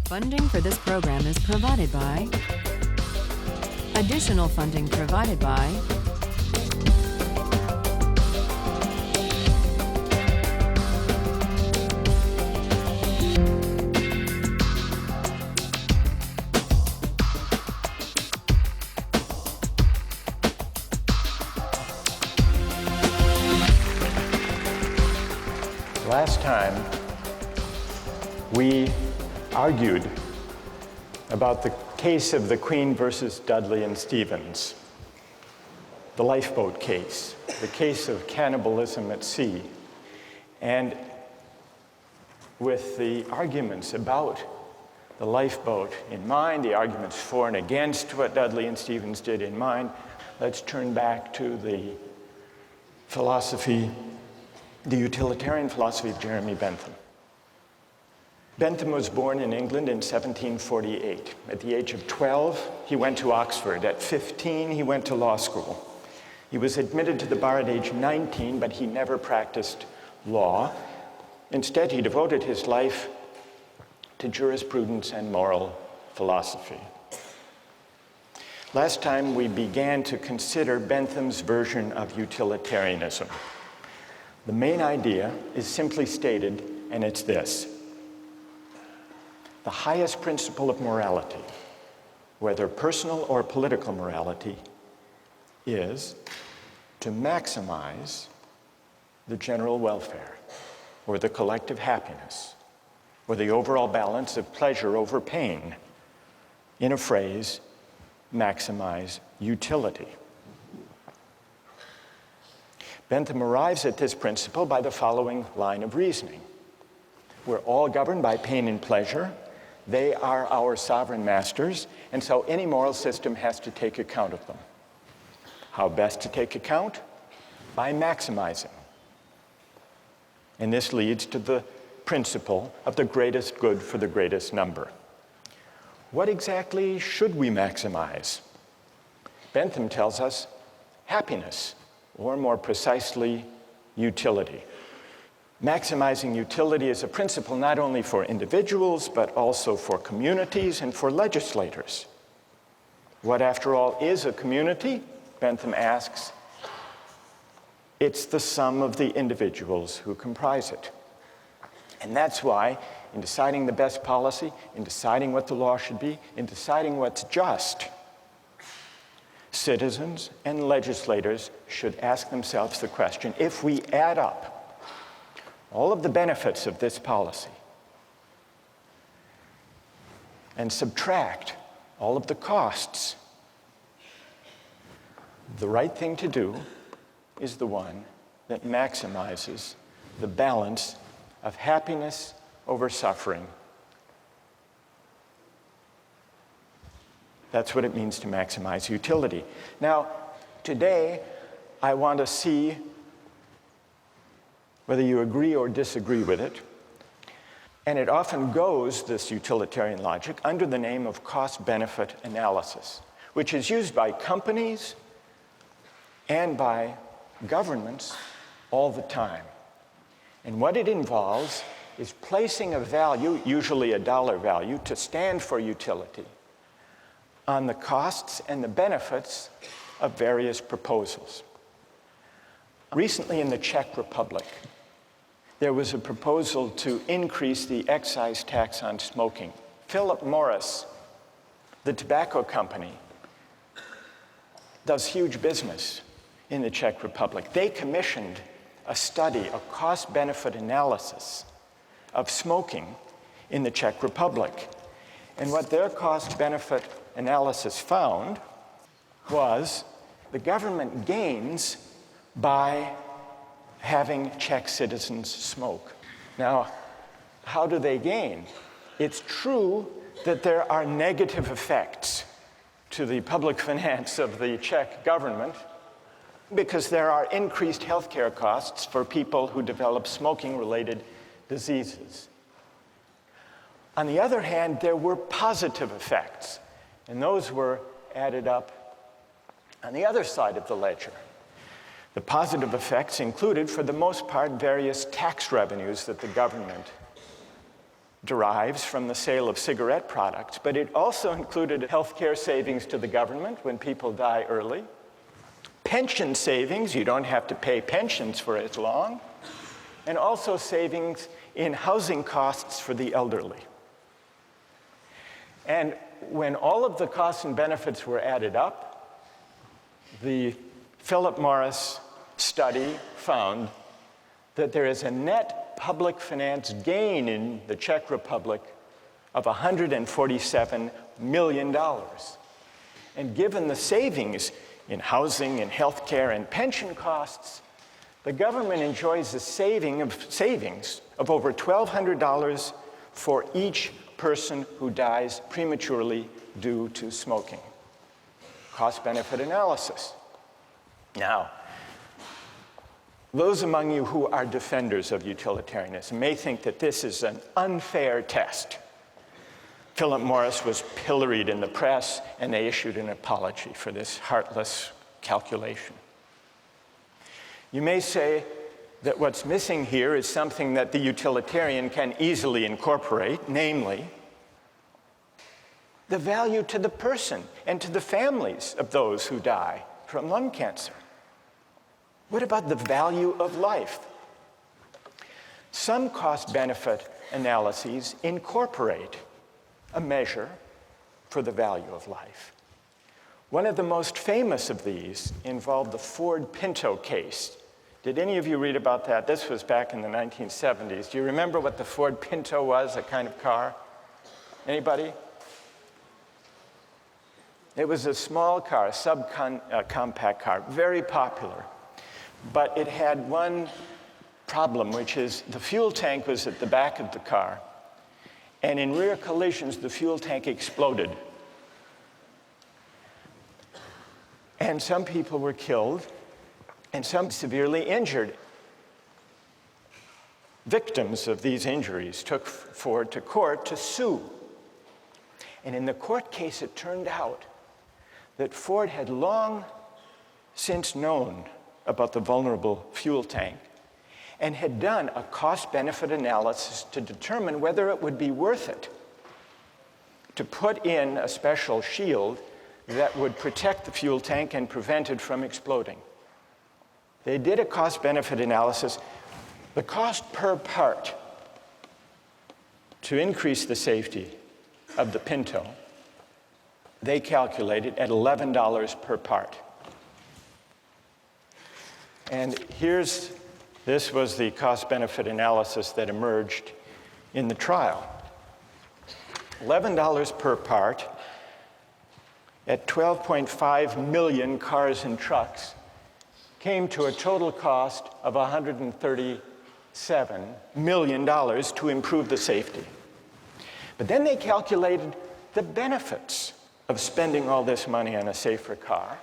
Funding for this program is provided by additional funding provided by Last time, we argued about the case of the Queen versus Dudley and Stevens, the lifeboat case, the case of cannibalism at sea. And with the arguments about the lifeboat in mind, the arguments for and against what Dudley and Stevens did in mind, let's turn back to the philosophy, the utilitarian philosophy of Jeremy Bentham. Bentham was born in England in 1748. At the age of 12, he went to Oxford. At 15, he went to law school. He was admitted to the bar at age 19, but he never practiced law. Instead, he devoted his life to jurisprudence and moral philosophy. Last time, we began to consider Bentham's version of utilitarianism. The main idea is simply stated, and it's this. The highest principle of morality, whether personal or political morality, is to maximize the general welfare, or the collective happiness, or the overall balance of pleasure over pain. In a phrase, maximize utility. Bentham arrives at this principle by the following line of reasoning. We're all governed by pain and pleasure. They are our sovereign masters, and so any moral system has to take account of them. How best to take account? By maximizing. And this leads to the principle of the greatest good for the greatest number. What exactly should we maximize? Bentham tells us happiness, or more precisely, utility. Maximizing utility is a principle not only for individuals, but also for communities and for legislators. What, after all, is a community? Bentham asks. It's the sum of the individuals who comprise it. And that's why, in deciding the best policy, in deciding what the law should be, in deciding what's just, citizens and legislators should ask themselves the question, if we add up all of the benefits of this policy and subtract all of the costs, the right thing to do is the one that maximizes the balance of happiness over suffering. That's what it means to maximize utility. Now, today, I want to see whether you agree or disagree with it. And it often goes, this utilitarian logic, under the name of cost-benefit analysis, which is used by companies and by governments all the time. And what it involves is placing a value, usually a dollar value, to stand for utility, on the costs and the benefits of various proposals. Recently in the Czech Republic, there was a proposal to increase the excise tax on smoking. Philip Morris, the tobacco company, does huge business in the Czech Republic. They commissioned a study, a cost-benefit analysis of smoking in the Czech Republic. And what their cost-benefit analysis found was the government gains by having Czech citizens smoke. Now, how do they gain? It's true that there are negative effects to the public finance of the Czech government because there are increased healthcare costs for people who develop smoking-related diseases. On the other hand, there were positive effects, and those were added up on the other side of the ledger. The positive effects included, for the most part, various tax revenues that the government derives from the sale of cigarette products, but it also included healthcare savings to the government when people die early, pension savings, you don't have to pay pensions for as long, and also savings in housing costs for the elderly. And when all of the costs and benefits were added up, the Philip Morris study found that there is a net public finance gain in the Czech Republic of $147 million. And given the savings in housing and healthcare and pension costs, the government enjoys a savings of over $1,200 for each person who dies prematurely due to smoking. Cost-benefit analysis. Now, those among you who are defenders of utilitarianism may think that this is an unfair test. Philip Morris was pilloried in the press, and they issued an apology for this heartless calculation. You may say that what's missing here is something that the utilitarian can easily incorporate, namely, the value to the person and to the families of those who die from lung cancer. What about the value of life? Some cost-benefit analyses incorporate a measure for the value of life. One of the most famous of these involved the Ford Pinto case. Did any of you read about that? This was back in the 1970s. Do you remember what the Ford Pinto was, a kind of car? Anybody? It was a small car, a subcompact car, very popular. But it had one problem, which is the fuel tank was at the back of the car, and in rear collisions, the fuel tank exploded. And some people were killed, and some severely injured. Victims of these injuries took Ford to court to sue. And in the court case, it turned out that Ford had long since known about the vulnerable fuel tank and had done a cost-benefit analysis to determine whether it would be worth it to put in a special shield that would protect the fuel tank and prevent it from exploding. They did a cost-benefit analysis. The cost per part to increase the safety of the Pinto, they calculated at $11 per part. And this was the cost-benefit analysis that emerged in the trial. $11 per part at 12.5 million cars and trucks came to a total cost of $137 million to improve the safety. But then they calculated the benefits of spending all this money on a safer car.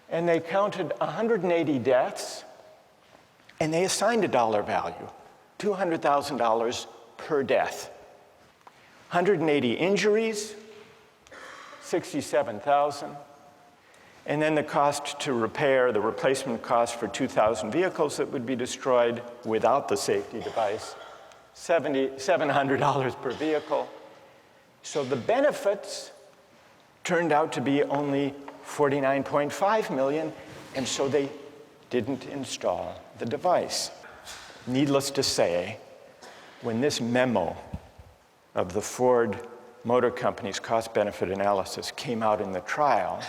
And they counted 180 deaths, and they assigned a dollar value, $200,000 per death. 180 injuries, $67,000. And then the cost to repair, the replacement cost for 2,000 vehicles that would be destroyed without the safety device, $700 per vehicle. So the benefits turned out to be only $49.5 million, and so they didn't install the device. Needless to say, when this memo of the Ford Motor Company's cost-benefit analysis came out in the trial,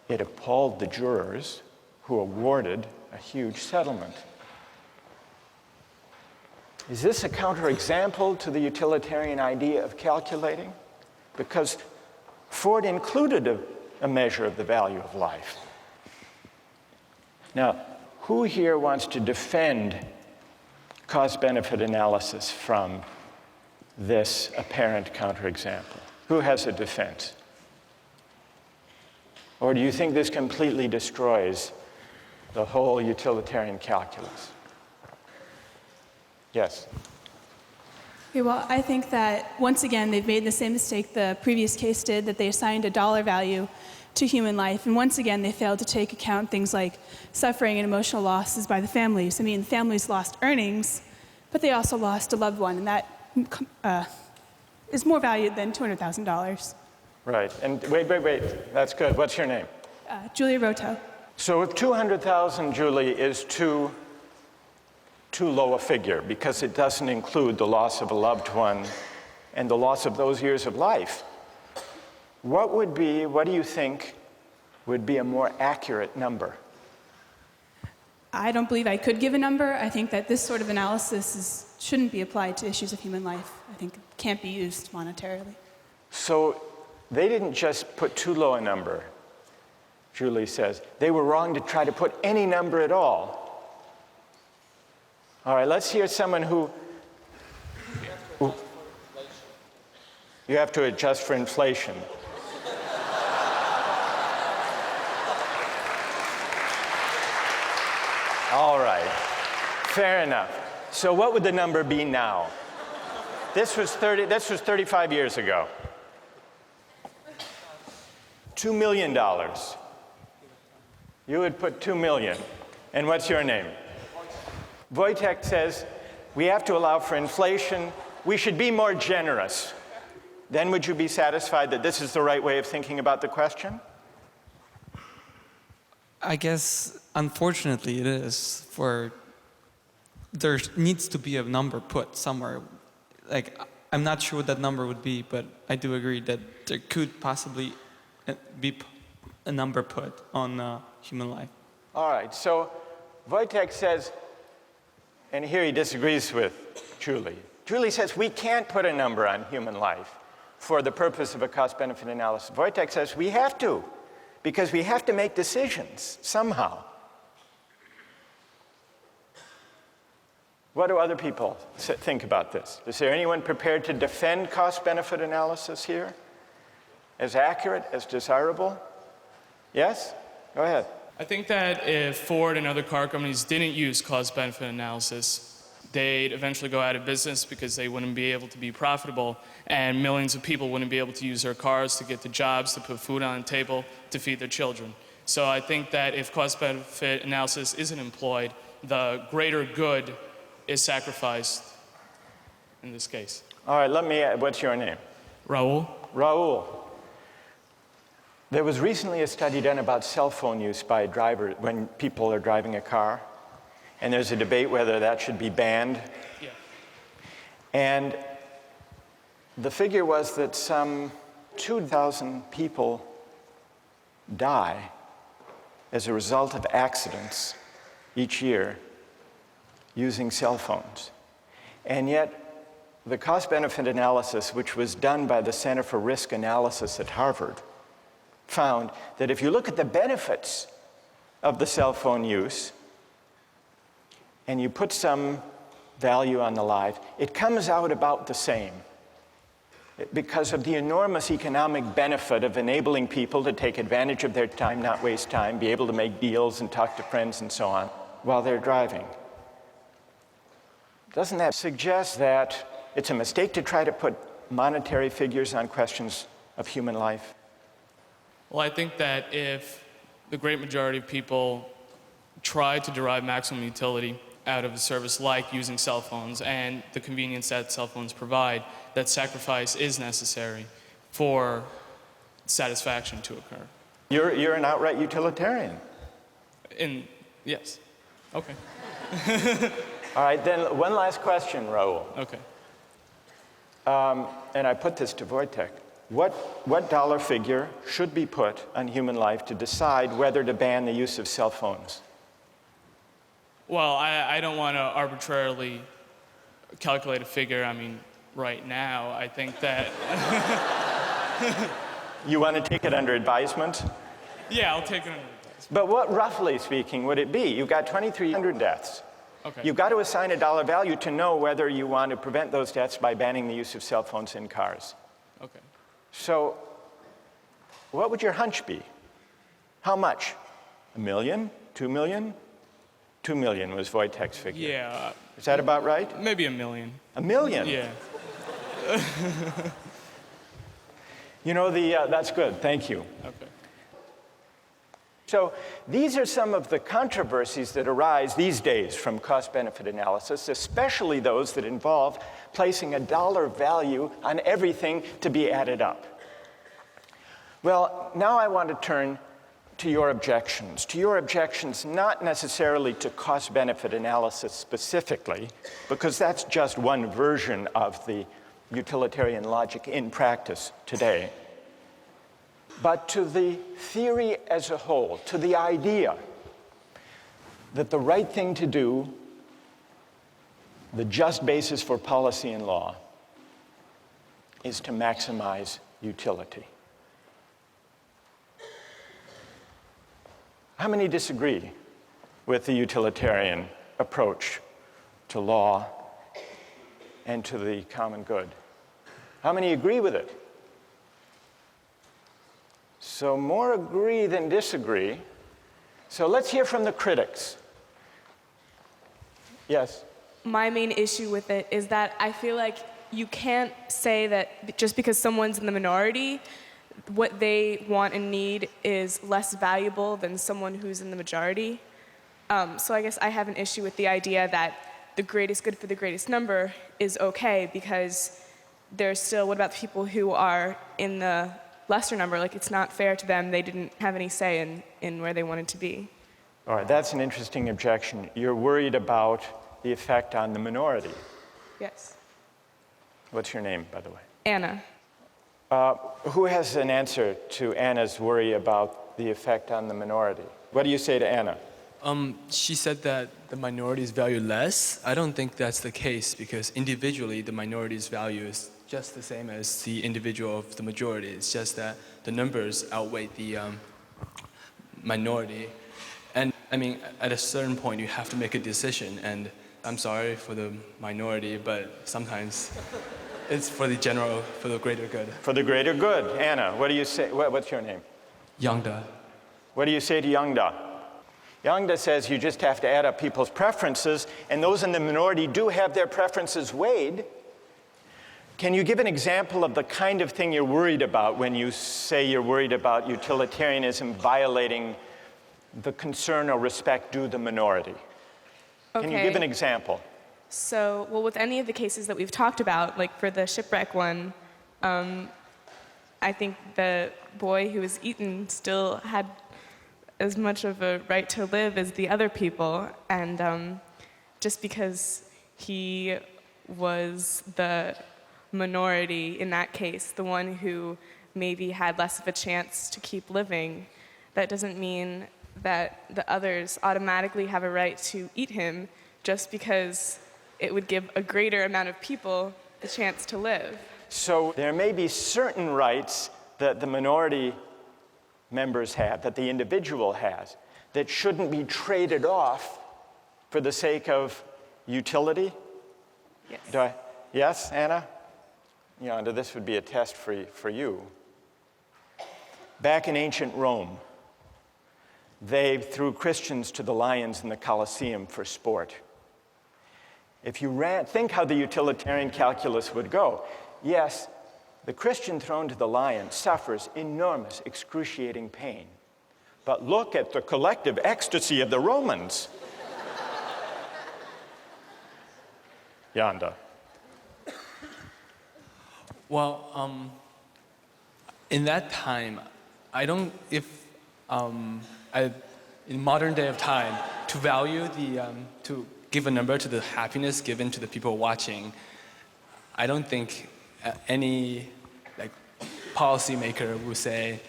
it appalled the jurors who awarded a huge settlement. Is this a counterexample to the utilitarian idea of calculating? Because Ford included a measure of the value of life. Now, who here wants to defend cost-benefit analysis from this apparent counterexample? Who has a defense? Or do you think this completely destroys the whole utilitarian calculus? Yes? Okay, well, I think that, once again, they've made the same mistake the previous case did, that they assigned a dollar value to human life. And once again, they failed to take account things like suffering and emotional losses by the families. I mean, families lost earnings, But they also lost a loved one, and that is more valued than $200,000. Right. And wait. That's good. What's your name? Julia Roto. So if 200,000, Julie, is too low a figure because it doesn't include the loss of a loved one and the loss of those years of life, what do you think would be a more accurate number? I don't believe I could give a number. I think that this sort of analysis shouldn't be applied to issues of human life. I think it can't be used monetarily. So they didn't just put too low a number, Julie says. They were wrong to try to put any number at all. All right, let's hear someone who... You have to adjust for inflation. All right, fair enough. So what would the number be now? This was 35 years ago. $2 million. You would put 2 million. And what's your name? Wojtek says, we have to allow for inflation. We should be more generous. Then would you be satisfied that this is the right way of thinking about the question? I guess, unfortunately, it is. There needs to be a number put somewhere. Like, I'm not sure what that number would be, but I do agree that there could possibly be a number put on human life. All right, so Wojtek says, and here he disagrees with Julie. Julie says we can't put a number on human life for the purpose of a cost-benefit analysis. Wojtek says we have to, because we have to make decisions somehow. What do other people think about this? Is there anyone prepared to defend cost-benefit analysis here? As accurate, as desirable? Yes? Go ahead. I think that if Ford and other car companies didn't use cost-benefit analysis, they'd eventually go out of business because they wouldn't be able to be profitable, and millions of people wouldn't be able to use their cars to get to jobs, to put food on the table, to feed their children. So I think that if cost-benefit analysis isn't employed, the greater good is sacrificed in this case. All right, what's your name? Raul. Raul. There was recently a study done about cell phone use by drivers when people are driving a car, and there's a debate whether that should be banned. Yeah. And the figure was that some 2,000 people die as a result of accidents each year using cell phones. And yet, the cost-benefit analysis, which was done by the Center for Risk Analysis at Harvard, found that if you look at the benefits of the cell phone use and you put some value on the life, it comes out about the same because of the enormous economic benefit of enabling people to take advantage of their time, not waste time, be able to make deals and talk to friends and so on while they're driving. Doesn't that suggest that it's a mistake to try to put monetary figures on questions of human life? Well, I think that if the great majority of people try to derive maximum utility out of a service like using cell phones and the convenience that cell phones provide, that sacrifice is necessary for satisfaction to occur. You're an outright utilitarian. Yes. Okay. All right, then one last question, Raul. Okay. And I put this to Wojtek. What dollar figure should be put on human life to decide whether to ban the use of cell phones? Well, I don't want to arbitrarily calculate a figure. I mean, right now, I think that... You want to take it under advisement? Yeah, I'll take it under advisement. But what, roughly speaking, would it be? You've got 2,300 deaths. Okay. You've got to assign a dollar value to know whether you want to prevent those deaths by banning the use of cell phones in cars. Okay. So, what would your hunch be? How much? $1 million? $2 million? $2 million was Wojtek's figure. Yeah. Is that about right? Maybe $1 million. $1 million? Yeah. You know, that's good. Thank you. Okay. So these are some of the controversies that arise these days from cost-benefit analysis, especially those that involve placing a dollar value on everything to be added up. Well, now I want to turn to your objections not necessarily to cost-benefit analysis specifically, because that's just one version of the utilitarian logic in practice today, but to the theory as a whole, to the idea that the right thing to do, the just basis for policy and law, is to maximize utility. How many disagree with the utilitarian approach to law and to the common good? How many agree with it? So more agree than disagree. So let's hear from the critics. Yes? My main issue with it is that I feel like you can't say that just because someone's in the minority, what they want and need is less valuable than someone who's in the majority. So I guess I have an issue with the idea that the greatest good for the greatest number is okay, because there's still, what about the people who are in the lesser number? Like, it's not fair to them. They didn't have any say in where they wanted to be. All right, that's an interesting objection. You're worried about the effect on the minority. Yes. What's your name, by the way? Anna. Who has an answer to Anna's worry about the effect on the minority? What do you say to Anna? She said that the minorities value less. I don't think that's the case, because individually the minority's value is just the same as the individual of the majority. It's just that the numbers outweigh the minority. And I mean, at a certain point you have to make a decision, and I'm sorry for the minority, but sometimes it's for the general, for the greater good. For the greater good. Anna, what do you say? What's your name? Yangda. What do you say to Yangda? Yangda says you just have to add up people's preferences, and those in the minority do have their preferences weighed. Can you give an example of the kind of thing you're worried about when you say you're worried about utilitarianism violating the concern or respect due the minority? Okay. Can you give an example? So, well, with any of the cases that we've talked about, like for the shipwreck one, I think the boy who was eaten still had as much of a right to live as the other people, and just because he was the minority in that case, the one who maybe had less of a chance to keep living, that doesn't mean that the others automatically have a right to eat him just because it would give a greater amount of people the chance to live. So there may be certain rights that the minority members have, that the individual has, that shouldn't be traded off for the sake of utility? Yes. Yes, Anna? Yonder, this would be a test for you. Back in ancient Rome, they threw Christians to the lions in the Colosseum for sport. If you think how the utilitarian calculus would go, yes, the Christian thrown to the lion suffers enormous, excruciating pain. But look at the collective ecstasy of the Romans. Yonder. Well, in that time, I don't, in modern day of time, to value to give a number to the happiness given to the people watching, I don't think any policymaker would say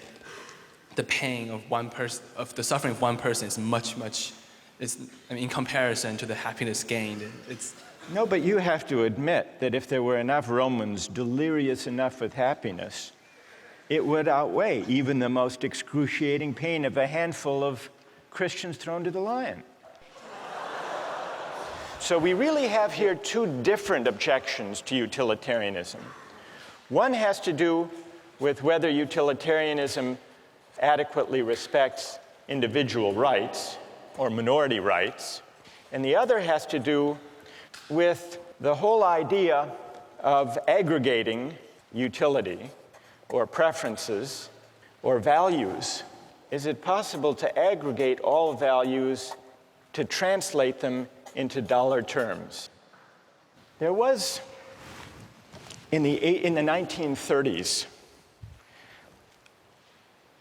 the pain of one person, of the suffering of one person is much, in comparison to the happiness gained. No, but you have to admit that if there were enough Romans delirious enough with happiness, it would outweigh even the most excruciating pain of a handful of Christians thrown to the lion. So we really have here two different objections to utilitarianism. One has to do with whether utilitarianism adequately respects individual rights or minority rights, and the other has to do with the whole idea of aggregating utility or preferences or values is it possible to aggregate all values to translate them into dollar terms? There was, in the 1930s,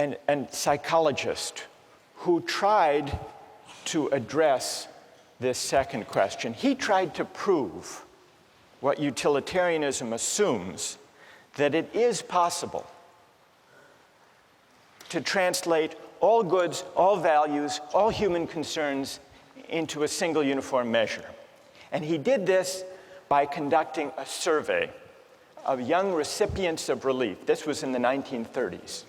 a psychologist who tried to address this second question. He tried to prove what utilitarianism assumes, that it is possible to translate all goods, all values, all human concerns into a single uniform measure. And he did this by conducting a survey of young recipients of relief. This was in the 1930s.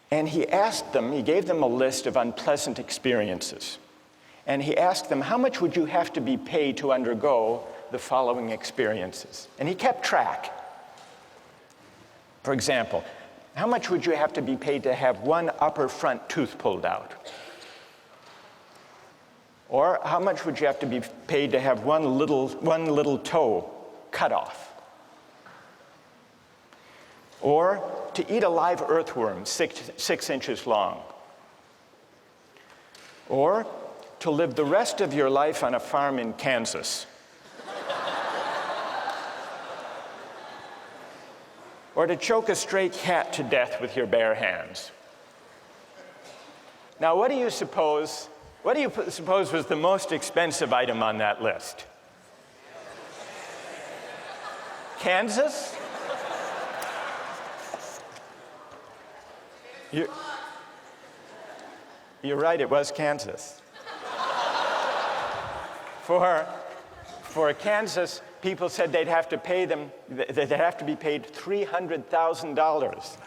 And he gave them a list of unpleasant experiences. And he asked them, how much would you have to be paid to undergo the following experiences? And he kept track. For example, how much would you have to be paid to have one upper front tooth pulled out? Or how much would you have to be paid to have one little toe cut off? Or to eat a live earthworm 6 inches long? Or to live the rest of your life on a farm in Kansas? Or to choke a stray cat to death with your bare hands? Now, what do you suppose was the most expensive item on that list? Kansas? You're right, it was Kansas. For Kansas, people said they'd have to be paid $300,000.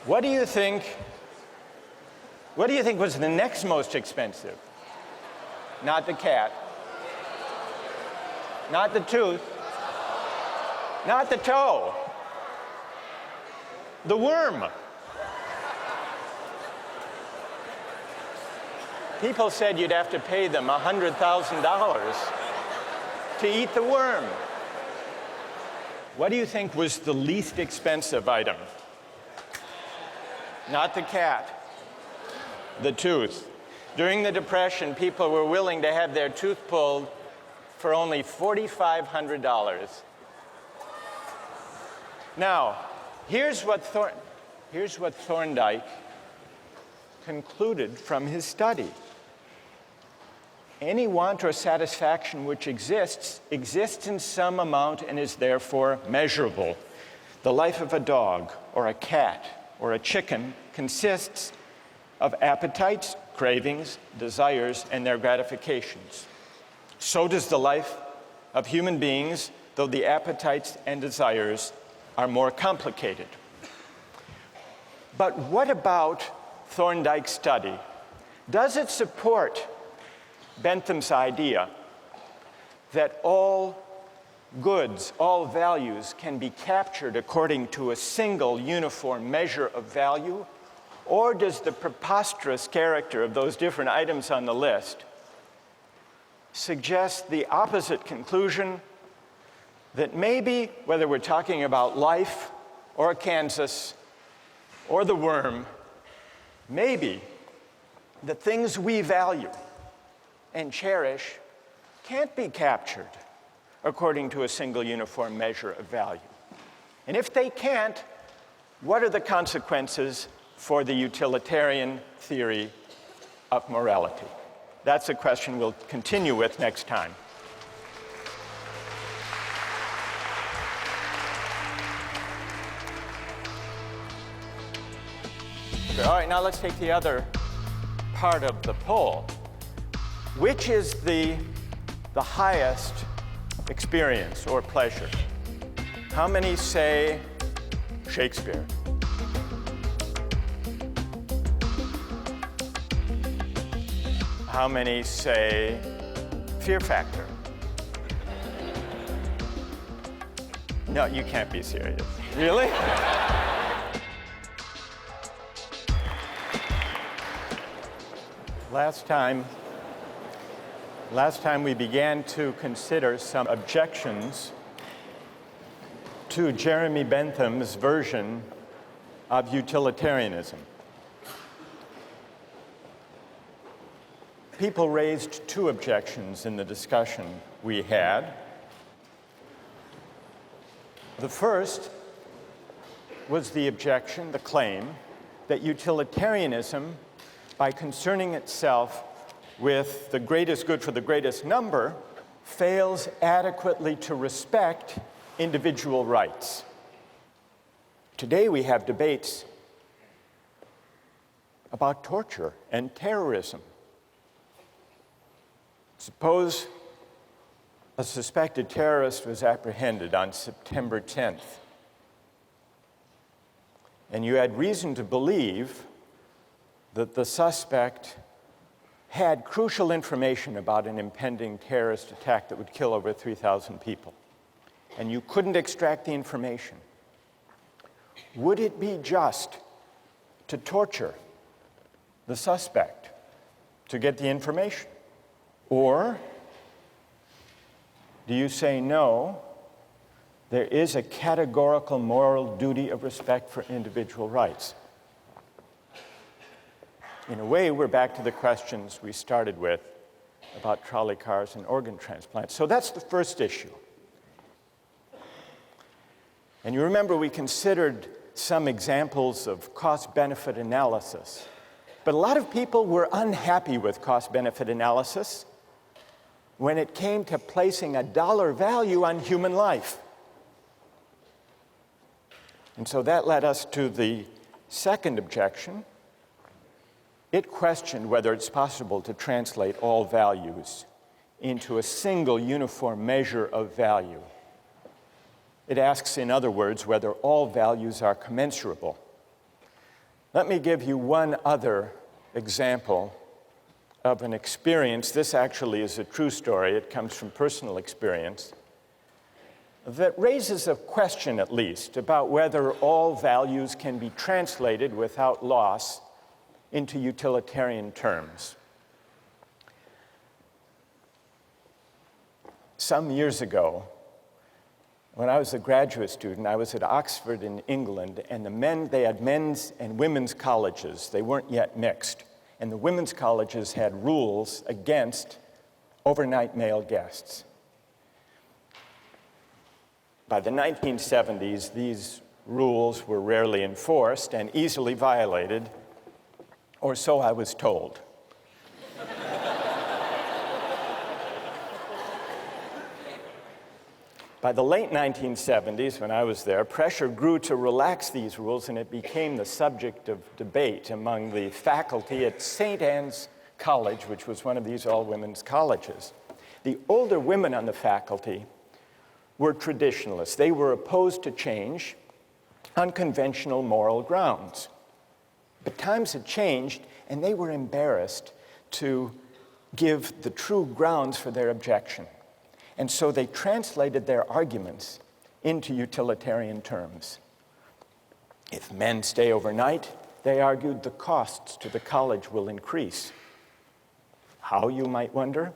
What do you think was the next most expensive? Not the cat, not the tooth, not the toe, the worm. People said you'd have to pay them $100,000 to eat the worm. What do you think was the least expensive item? Not the cat, the tooth. During the Depression, people were willing to have their tooth pulled for only $4,500. Now, here's what Thorndike concluded from his study. Any want or satisfaction which exists in some amount and is therefore measurable. The life of a dog or a cat or a chicken consists of appetites, cravings, desires, and their gratifications. So does the life of human beings, though the appetites and desires are more complicated. But what about Thorndike's study? Does it support Bentham's idea that all goods, all values can be captured according to a single uniform measure of value? Or does the preposterous character of those different items on the list suggest the opposite conclusion, that maybe, whether we're talking about life or Kansas or the worm, maybe the things we value and cherish can't be captured according to a single uniform measure of value? And if they can't, what are the consequences for the utilitarian theory of morality? That's a question we'll continue with next time. All right, now let's take the other part of the poll. Which is the highest experience or pleasure? How many say Shakespeare? How many say Fear Factor? No, you can't be serious. Really? Last time we began to consider some objections to Jeremy Bentham's version of utilitarianism. People raised two objections in the discussion we had. The first was the objection, the claim, that utilitarianism, by concerning itself with the greatest good for the greatest number, fails adequately to respect individual rights. Today we have debates about torture and terrorism. Suppose a suspected terrorist was apprehended on September 10th, and you had reason to believe that the suspect had crucial information about an impending terrorist attack that would kill over 3,000 people, and you couldn't extract the information. Would it be just to torture the suspect to get the information? Or do you say, no, there is a categorical moral duty of respect for individual rights? In a way, we're back to the questions we started with about trolley cars and organ transplants. So that's the first issue. And you remember we considered some examples of cost-benefit analysis. But a lot of people were unhappy with cost-benefit analysis when it came to placing a dollar value on human life. And so that led us to the second objection. It questioned whether it's possible to translate all values into a single uniform measure of value. It asks, in other words, whether all values are commensurable. Let me give you one other example of an experience. This actually is a true story. It comes from personal experience that raises a question, at least, about whether all values can be translated without loss into utilitarian terms. Some years ago, when I was a graduate student, I was at Oxford in England, and they had men's and women's colleges. They weren't yet mixed. And the women's colleges had rules against overnight male guests. By the 1970s, these rules were rarely enforced and easily violated, or so I was told. By the late 1970s, when I was there, pressure grew to relax these rules, and it became the subject of debate among the faculty at St. Anne's College, which was one of these all-women's colleges. The older women on the faculty were traditionalists. They were opposed to change on conventional moral grounds. But times had changed, and they were embarrassed to give the true grounds for their objection. And so they translated their arguments into utilitarian terms. If men stay overnight, they argued, the costs to the college will increase. How, you might wonder?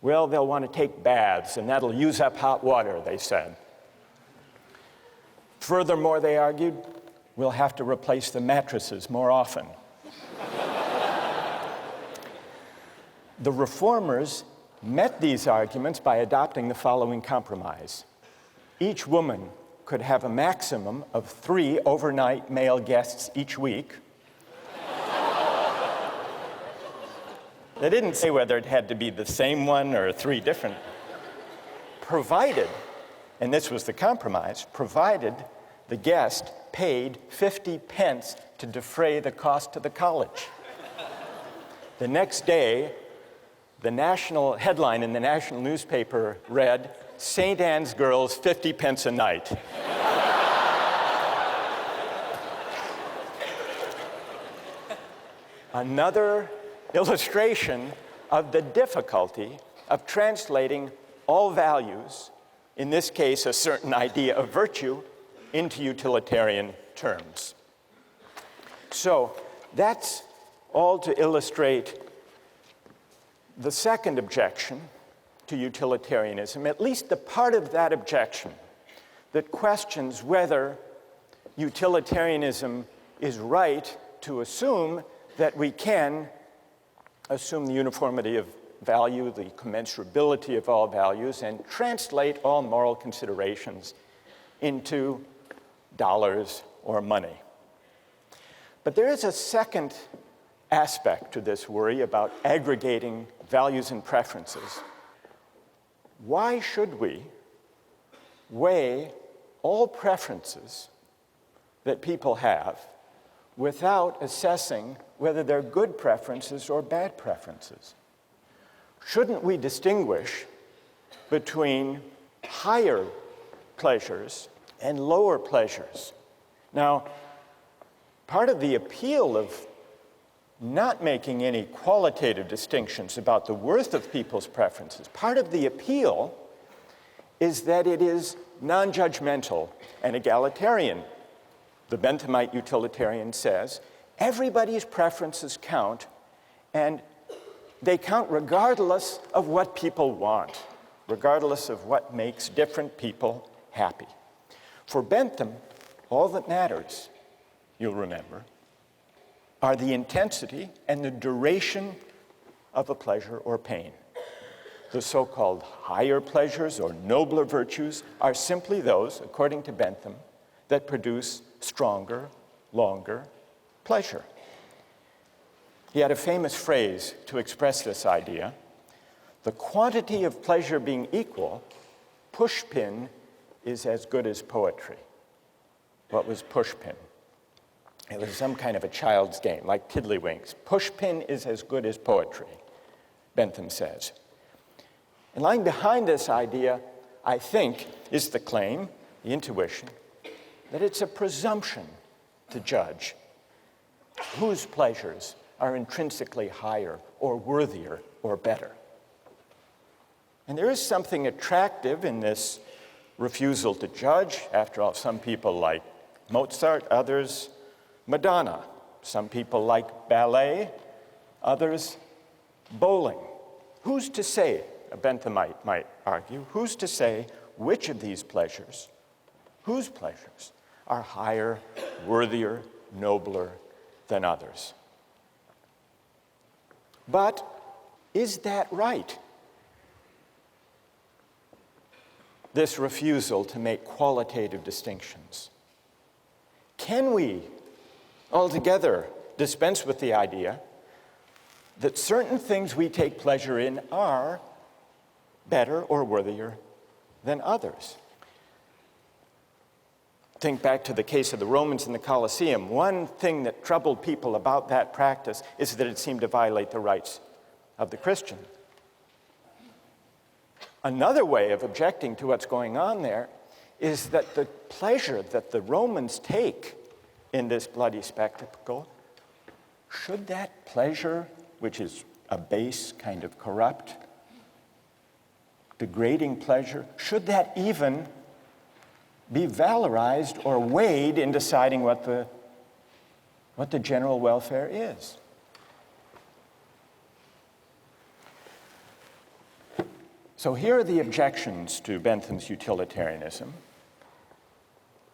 Well, they'll want to take baths, and that'll use up hot water, they said. Furthermore, they argued, we'll have to replace the mattresses more often. The reformers met these arguments by adopting the following compromise. Each woman could have a maximum of 3 overnight male guests each week. They didn't say whether it had to be the same one or 3 different, provided, and this was the compromise, provided the guest paid 50 pence to defray the cost to the college. The next day, the national headline in the national newspaper read, St. Anne's girls 50 pence a night. Another illustration of the difficulty of translating all values, in this case a certain idea of virtue, into utilitarian terms. So that's all to illustrate the second objection to utilitarianism, at least the part of that objection that questions whether utilitarianism is right to assume that we can assume the uniformity of value, the commensurability of all values, and translate all moral considerations into dollars or money. But there is a second aspect to this worry about aggregating values and preferences. Why should we weigh all preferences that people have without assessing whether they're good preferences or bad preferences? Shouldn't we distinguish between higher pleasures and lower pleasures? Now, part of the appeal of not making any qualitative distinctions about the worth of people's preferences, part of the appeal is that it is non-judgmental and egalitarian. The Benthamite utilitarian says, everybody's preferences count, and they count regardless of what people want, regardless of what makes different people happy. For Bentham, all that matters, you'll remember, are the intensity and the duration of a pleasure or pain. The so-called higher pleasures or nobler virtues are simply those, according to Bentham, that produce stronger, longer pleasure. He had a famous phrase to express this idea: the quantity of pleasure being equal, pushpin is as good as poetry. What was pushpin? It was some kind of a child's game, like tiddlywinks. Pushpin is as good as poetry, Bentham says. And lying behind this idea, I think, is the claim, the intuition, that it's a presumption to judge whose pleasures are intrinsically higher or worthier or better. And there is something attractive in this refusal to judge. After all, some people like Mozart, others Madonna. Some people like ballet, others bowling. Who's to say, a Benthamite might argue, who's to say which of these pleasures, whose pleasures, are higher, worthier, nobler than others? But is that right? This refusal to make qualitative distinctions. Can we altogether dispense with the idea that certain things we take pleasure in are better or worthier than others? Think back to the case of the Romans in the Colosseum. One thing that troubled people about that practice is that it seemed to violate the rights of the Christian. Another way of objecting to what's going on there is that the pleasure that the Romans take in this bloody spectacle, should that pleasure, which is a base, kind of corrupt, degrading pleasure, should that even be valorized or weighed in deciding what the general welfare is? So here are the objections to Bentham's utilitarianism.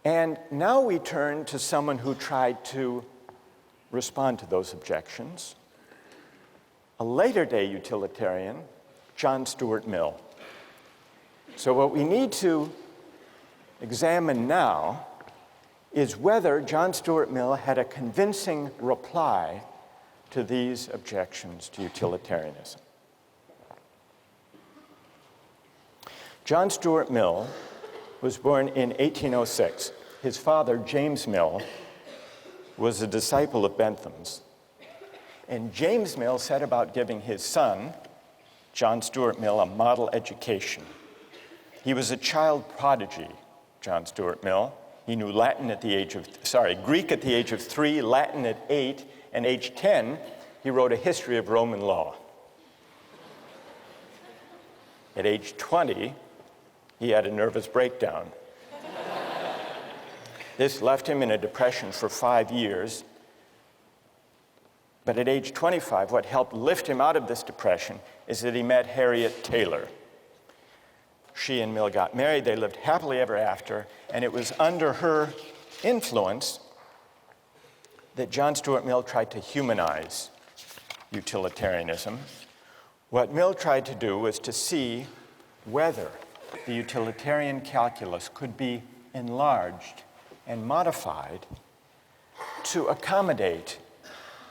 And now we turn to someone who tried to respond to those objections, a later-day utilitarian, John Stuart Mill. So what we need to examine now is whether John Stuart Mill had a convincing reply to these objections to utilitarianism. John Stuart Mill was born in 1806. His father, James Mill, was a disciple of Bentham's. And James Mill set about giving his son, John Stuart Mill, a model education. He was a child prodigy, John Stuart Mill. He knew Greek at the age of 3, Latin at 8, and age 10, he wrote a history of Roman law. At age 20, he had a nervous breakdown. This left him in a depression for 5 years. But at age 25, what helped lift him out of this depression is that he met Harriet Taylor. she and Mill got married. They lived happily ever after, and it was under her influence that John Stuart Mill tried to humanize utilitarianism. What Mill tried to do was to see whether the utilitarian calculus could be enlarged and modified to accommodate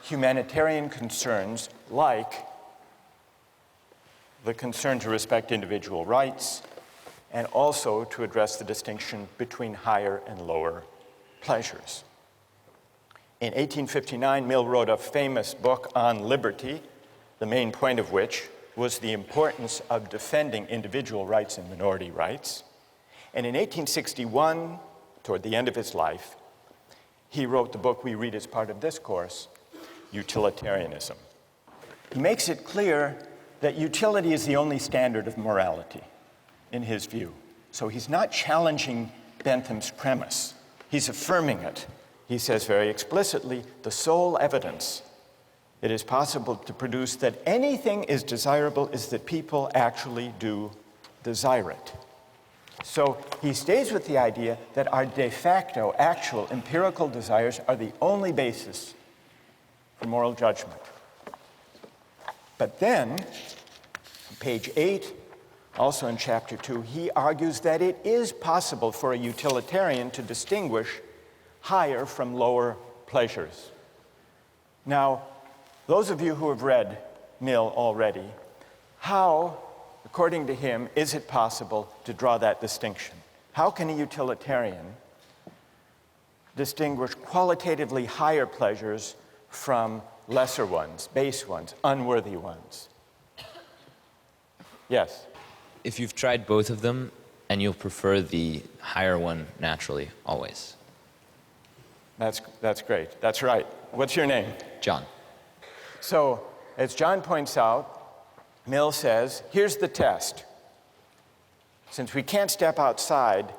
humanitarian concerns like the concern to respect individual rights, and also to address the distinction between higher and lower pleasures. In 1859, Mill wrote a famous book on liberty, the main point of which was the importance of defending individual rights and minority rights. And in 1861, toward the end of his life, he wrote the book we read as part of this course, Utilitarianism. He makes it clear that utility is the only standard of morality, in his view. So he's not challenging Bentham's premise. He's affirming it. He says very explicitly, the sole evidence it is possible to produce that anything is desirable is that people actually do desire it. So he stays with the idea that our de facto, actual, empirical desires are the only basis for moral judgment. But then, on page 8, also in chapter 2, he argues that it is possible for a utilitarian to distinguish higher from lower pleasures. Now, those of you who have read Mill already, how, according to him, is it possible to draw that distinction? How can a utilitarian distinguish qualitatively higher pleasures from lesser ones, base ones, unworthy ones? Yes? If you've tried both of them, and you'll prefer the higher one naturally, always. That's great. That's right. What's your name? John. So, as John points out, Mill says, here's the test. Since we can't step outside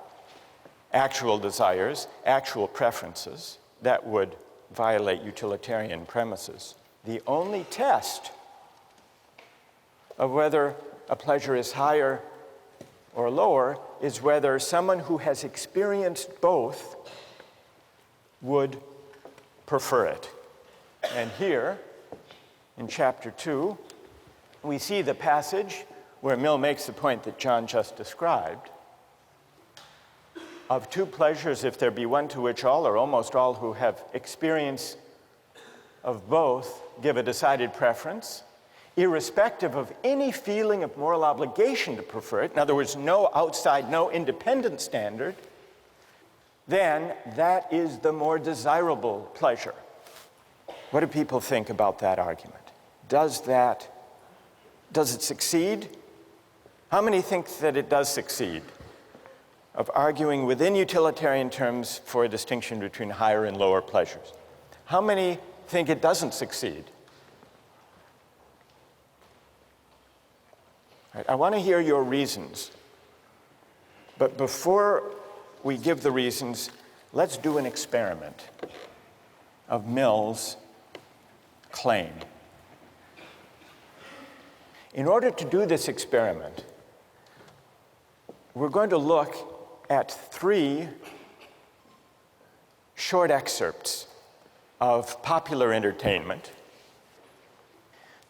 actual desires, actual preferences, that would violate utilitarian premises, the only test of whether a pleasure is higher or lower is whether someone who has experienced both would prefer it. And here, in chapter 2, we see the passage where Mill makes the point that John just described. Of two pleasures, if there be one to which all or almost all who have experience of both give a decided preference, irrespective of any feeling of moral obligation to prefer it, in other words, no outside, no independent standard, then that is the more desirable pleasure. What do people think about that argument? Does it succeed? How many think that it does succeed? Of arguing within utilitarian terms for a distinction between higher and lower pleasures. How many think it doesn't succeed? Right, I want to hear your reasons. But before we give the reasons, let's do an experiment of Mill's claim. In order to do this experiment, we're going to look at 3 short excerpts of popular entertainment.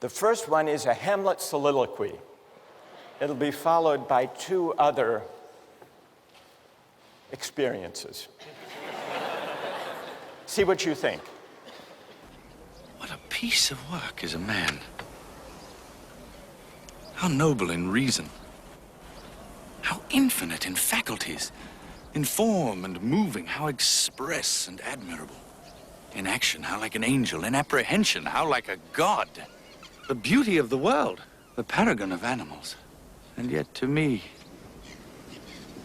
The first one is a Hamlet soliloquy. It'll be followed by 2 other experiences. See what you think. What a piece of work is a man. How noble in reason. How infinite in faculties, in form and moving, how express and admirable. In action, how like an angel. In apprehension, how like a god. The beauty of the world, the paragon of animals. And yet to me,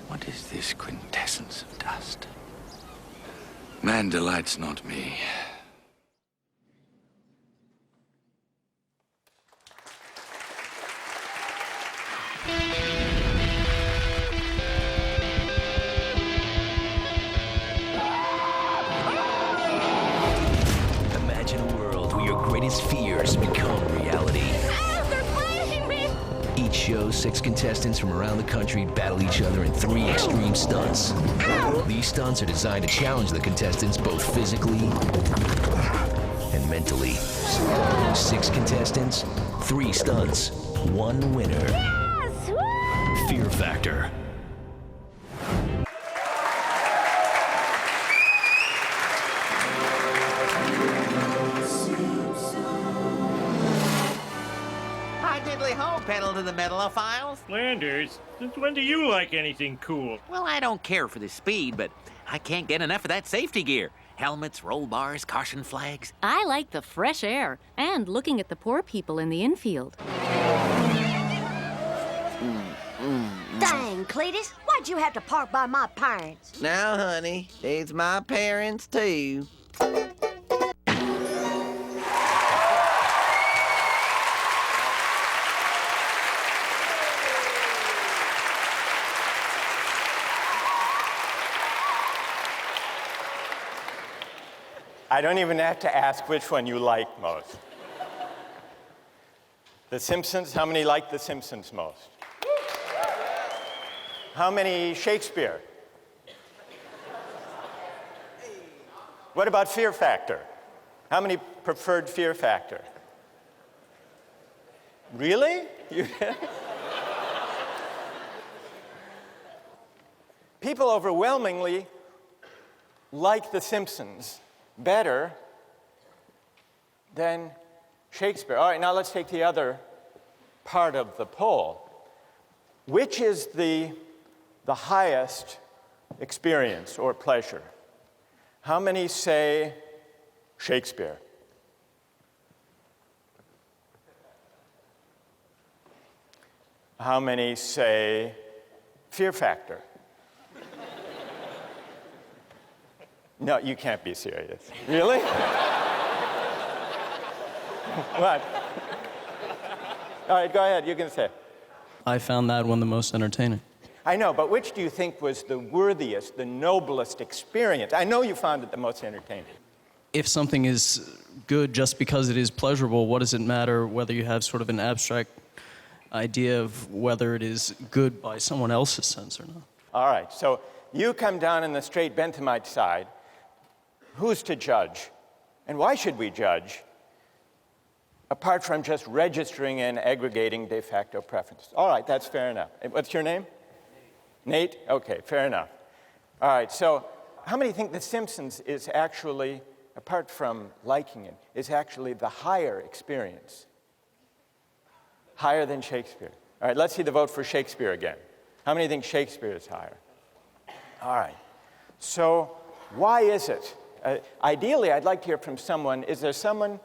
what is this quintessence of dust? Man delights not me. Imagine a world where your greatest fears become reality. They're playing me! Each show, 6 contestants from around the country battle each other in 3 extreme stunts. These stunts are designed to challenge the contestants both physically and mentally. 6 contestants, 3 stunts, 1 winner. Fear Factor. Pedal to the metalophiles. Landers, since when do you like anything cool? Well, I don't care for the speed, but I can't get enough of that safety gear. Helmets, roll bars, caution flags. I like the fresh air and looking at the poor people in the infield. Dang, Cletus, why'd you have to park by my parents? Now, honey, it's my parents, too. I don't even have to ask which one you like most. The Simpsons, how many like The Simpsons most? How many Shakespeare? What about Fear Factor? How many preferred Fear Factor? Really? People overwhelmingly like The Simpsons better than Shakespeare. All right, now let's take the other part of the poll. Which is the highest experience or pleasure? How many say Shakespeare? How many say Fear Factor? No, you can't be serious. Really? What? All right, go ahead, you can say. I found that one the most entertaining. I know, but which do you think was the worthiest, the noblest experience? I know you found it the most entertaining. If something is good just because it is pleasurable, what does it matter whether you have sort of an abstract idea of whether it is good by someone else's sense or not? All right, so you come down in the straight Benthamite side. Who's to judge? And why should we judge? Apart from just registering and aggregating de facto preferences. All right, that's fair enough. What's your name? Nate? Okay, fair enough. All right, so how many think The Simpsons is actually, apart from liking it, is actually the higher experience? Higher than Shakespeare. All right, let's see the vote for Shakespeare again. How many think Shakespeare is higher? All right, so why is it? Ideally, I'd like to hear from someone. Is there someone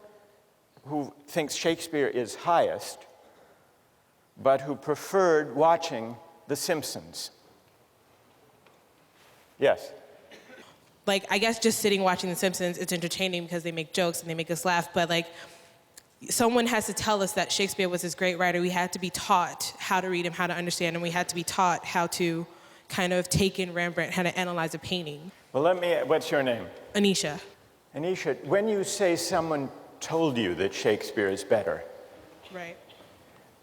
who thinks Shakespeare is highest, but who preferred watching The Simpsons? Yes? Like, I guess just sitting watching The Simpsons, it's entertaining because they make jokes and they make us laugh, but like, someone has to tell us that Shakespeare was this great writer. We had to be taught how to read him, how to understand him. We had to be taught how to kind of take in Rembrandt, how to analyze a painting. Well, what's your name? Anisha. Anisha, when you say someone told you that Shakespeare is better, right,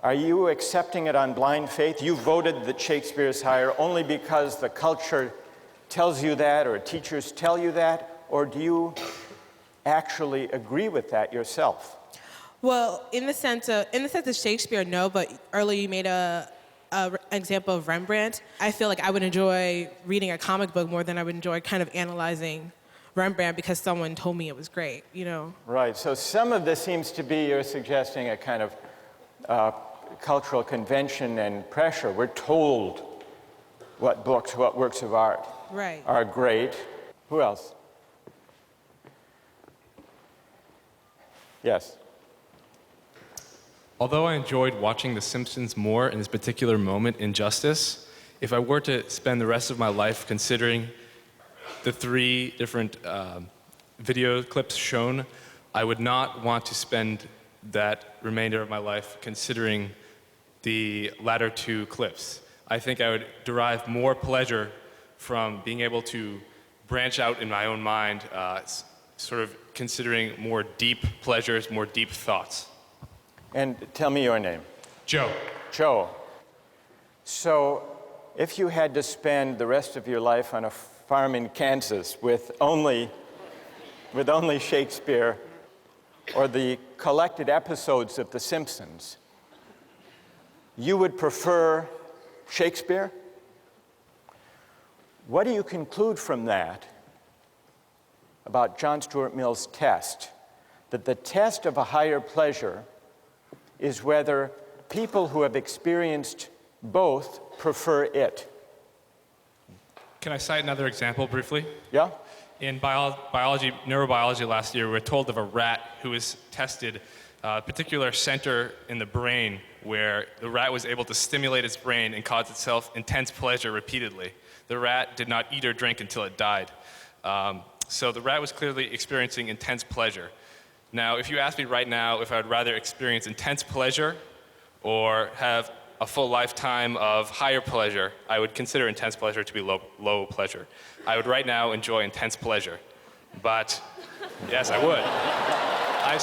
are you accepting it on blind faith? You voted that Shakespeare is higher only because the culture tells you that or teachers tell you that, or do you actually agree with that yourself? Well, in the sense of Shakespeare, no, but earlier you made an example of Rembrandt. I feel like I would enjoy reading a comic book more than I would enjoy kind of analyzing Rembrandt because someone told me it was great, you know? Right, so some of this seems to be, you're suggesting a kind of cultural convention and pressure. We're told what books, what works of art are great. Who else? Yes. Although I enjoyed watching The Simpsons more in this particular moment in Justice, if I were to spend the rest of my life considering the 3 different video clips shown, I would not want to spend that remainder of my life considering the latter 2 clips. I think I would derive more pleasure from being able to branch out in my own mind, sort of considering more deep pleasures, more deep thoughts. And tell me your name. Joe. Joe. So if you had to spend the rest of your life on a farm in Kansas with only Shakespeare or the collected episodes of The Simpsons, you would prefer Shakespeare? What do you conclude from that about John Stuart Mill's test? That the test of a higher pleasure is whether people who have experienced both prefer it. Can I cite another example briefly? Yeah? In biology, neurobiology last year, we were told of a rat who was tested a particular center in the brain where the rat was able to stimulate its brain and cause itself intense pleasure repeatedly. The rat did not eat or drink until it died. So the rat was clearly experiencing intense pleasure. Now, if you ask me right now if I would rather experience intense pleasure or have a full lifetime of higher pleasure, I would consider intense pleasure to be low pleasure. I would right now enjoy intense pleasure. But, yes, I would. I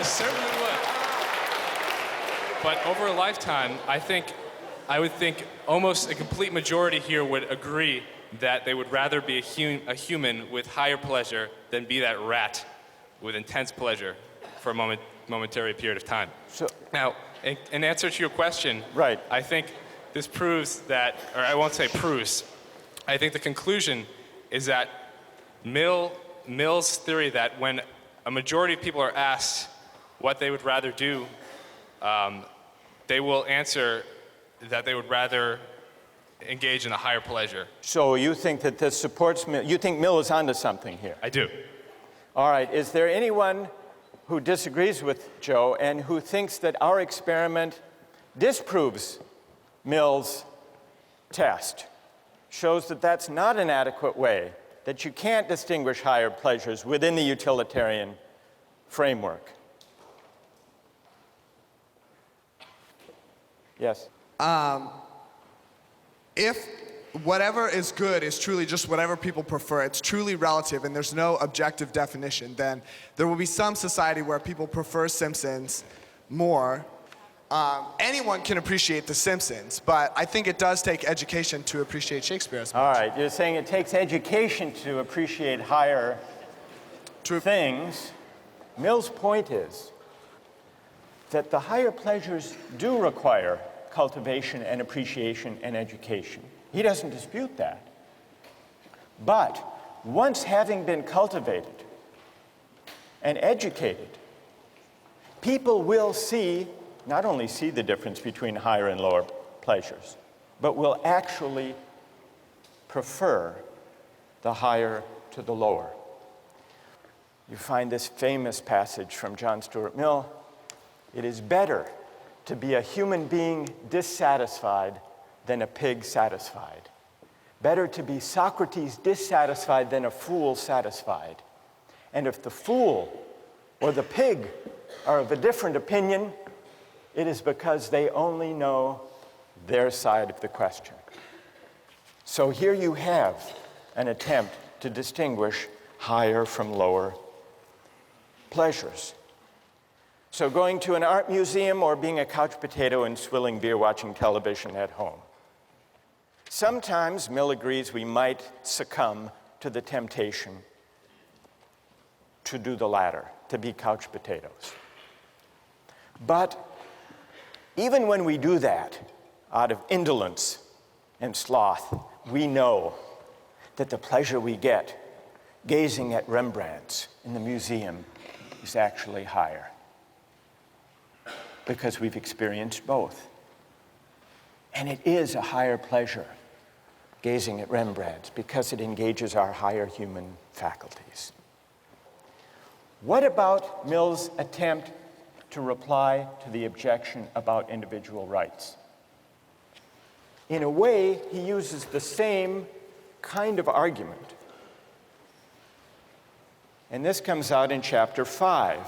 certainly would. But over a lifetime, I would think almost a complete majority here would agree that they would rather be a human with higher pleasure than be that rat with intense pleasure for a momentary period of time. So, now, in answer to your question, right. I think this proves that, or I won't say proves, I think the conclusion is that Mill's theory that when a majority of people are asked what they would rather do, they will answer that they would rather engage in a higher pleasure. So you think that this supports Mill? You think Mill is onto something here? I do. All right. Is there anyone who disagrees with Joe and who thinks that our experiment disproves Mill's test, shows that that's not an adequate way, that you can't distinguish higher pleasures within the utilitarian framework? Yes? If whatever is good is truly just whatever people prefer, it's truly relative and there's no objective definition, then there will be some society where people prefer Simpsons more. Anyone can appreciate The Simpsons, but I think it does take education to appreciate Shakespeare as much. All right, you're saying it takes education to appreciate higher things. Mill's point is that the higher pleasures do require cultivation and appreciation and education. He doesn't dispute that. But once having been cultivated and educated, people will not only see the difference between higher and lower pleasures, but will actually prefer the higher to the lower. You find this famous passage from John Stuart Mill: "It is better to be a human being dissatisfied than a pig satisfied. Better to be Socrates dissatisfied than a fool satisfied. And if the fool or the pig are of a different opinion, it is because they only know their side of the question." So here you have an attempt to distinguish higher from lower pleasures. So going to an art museum or being a couch potato and swilling beer watching television at home. Sometimes, Mill agrees, we might succumb to the temptation to do the latter, to be couch potatoes. But even when we do that, out of indolence and sloth, we know that the pleasure we get gazing at Rembrandts in the museum is actually higher, because we've experienced both. And it is a higher pleasure gazing at Rembrandts because it engages our higher human faculties. What about Mill's attempt to reply to the objection about individual rights? In a way, he uses the same kind of argument. And this comes out in chapter 5.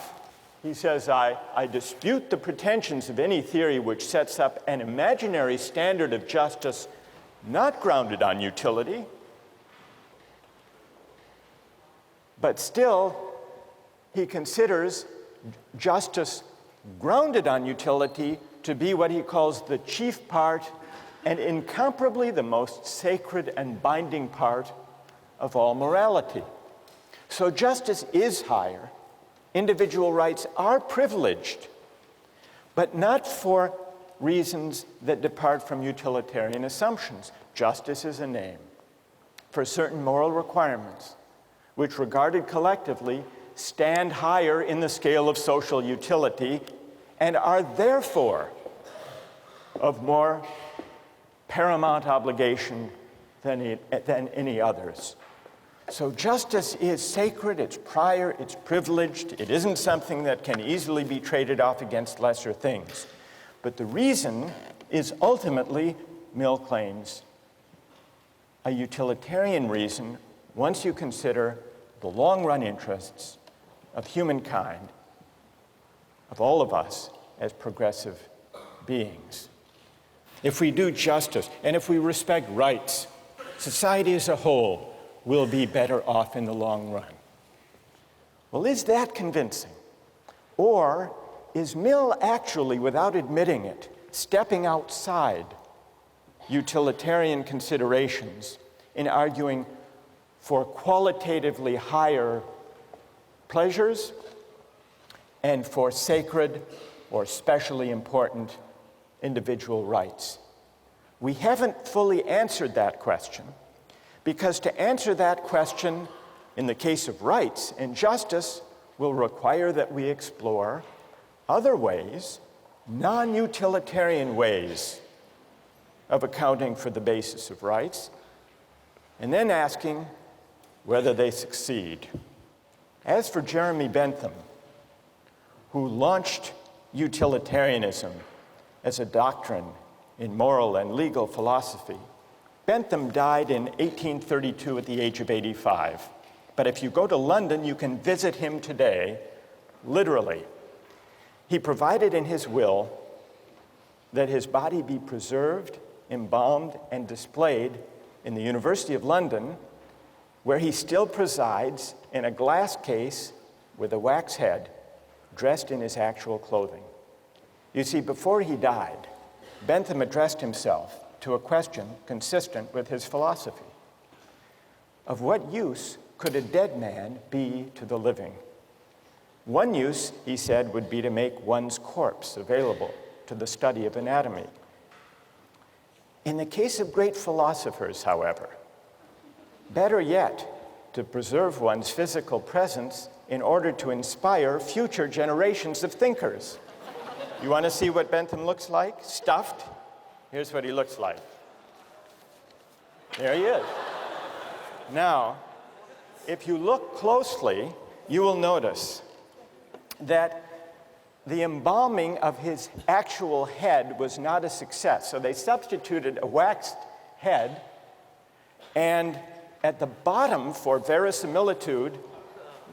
He says, I dispute the pretensions of any theory which sets up an imaginary standard of justice not grounded on utility, but still he considers justice grounded on utility to be what he calls the chief part and incomparably the most sacred and binding part of all morality. So justice is higher. Individual rights are privileged, but not for reasons that depart from utilitarian assumptions. Justice is a name for certain moral requirements, which, regarded collectively, stand higher in the scale of social utility and are therefore of more paramount obligation than any others. So justice is sacred, it's prior, it's privileged. It isn't something that can easily be traded off against lesser things. But the reason is ultimately, Mill claims, a utilitarian reason once you consider the long-run interests of humankind, of all of us as progressive beings. If we do justice and if we respect rights, society as a whole will be better off in the long run. Well, is that convincing? Or is Mill actually, without admitting it, stepping outside utilitarian considerations in arguing for qualitatively higher pleasures and for sacred or specially important individual rights? We haven't fully answered that question, because to answer that question in the case of rights and justice will require that we explore other ways, non-utilitarian ways of accounting for the basis of rights, and then asking whether they succeed. As for Jeremy Bentham, who launched utilitarianism as a doctrine in moral and legal philosophy, Bentham died in 1832 at the age of 85. But if you go to London, you can visit him today, literally. He provided in his will that his body be preserved, embalmed, and displayed in the University of London, where he still presides in a glass case with a wax head, dressed in his actual clothing. You see, before he died, Bentham addressed himself to a question consistent with his philosophy. Of what use could a dead man be to the living? One use, he said, would be to make one's corpse available to the study of anatomy. In the case of great philosophers, however, better yet, to preserve one's physical presence in order to inspire future generations of thinkers. You want to see what Bentham looks like? Stuffed? Here's what he looks like. There he is. Now, if you look closely, you will notice that the embalming of his actual head was not a success. So they substituted a waxed head, and at the bottom, for verisimilitude,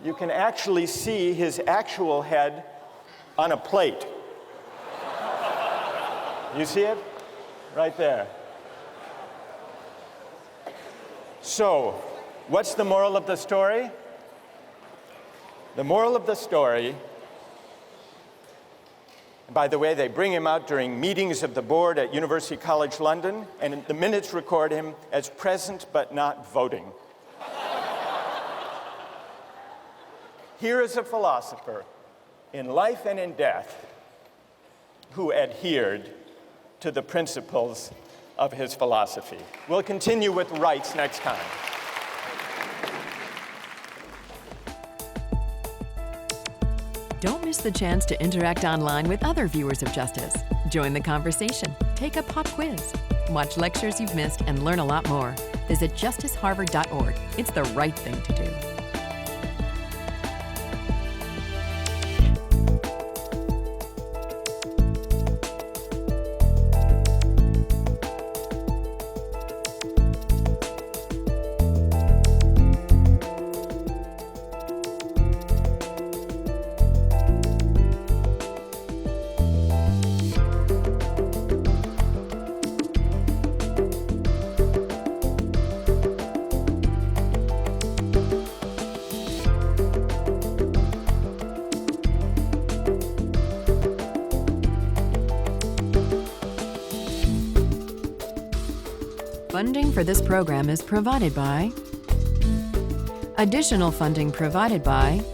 you can actually see his actual head on a plate. You see it? Right there. So, what's the moral of the story? The moral of the story, by the way, they bring him out during meetings of the board at University College London, and the minutes record him as present but not voting. Here is a philosopher in life and in death who adhered to the principles of his philosophy. We'll continue with rights next time. Don't miss the chance to interact online with other viewers of Justice. Join the conversation, take a pop quiz, watch lectures you've missed, and learn a lot more. Visit justiceharvard.org. It's the right thing to do. Funding for this program is provided by... Additional funding provided by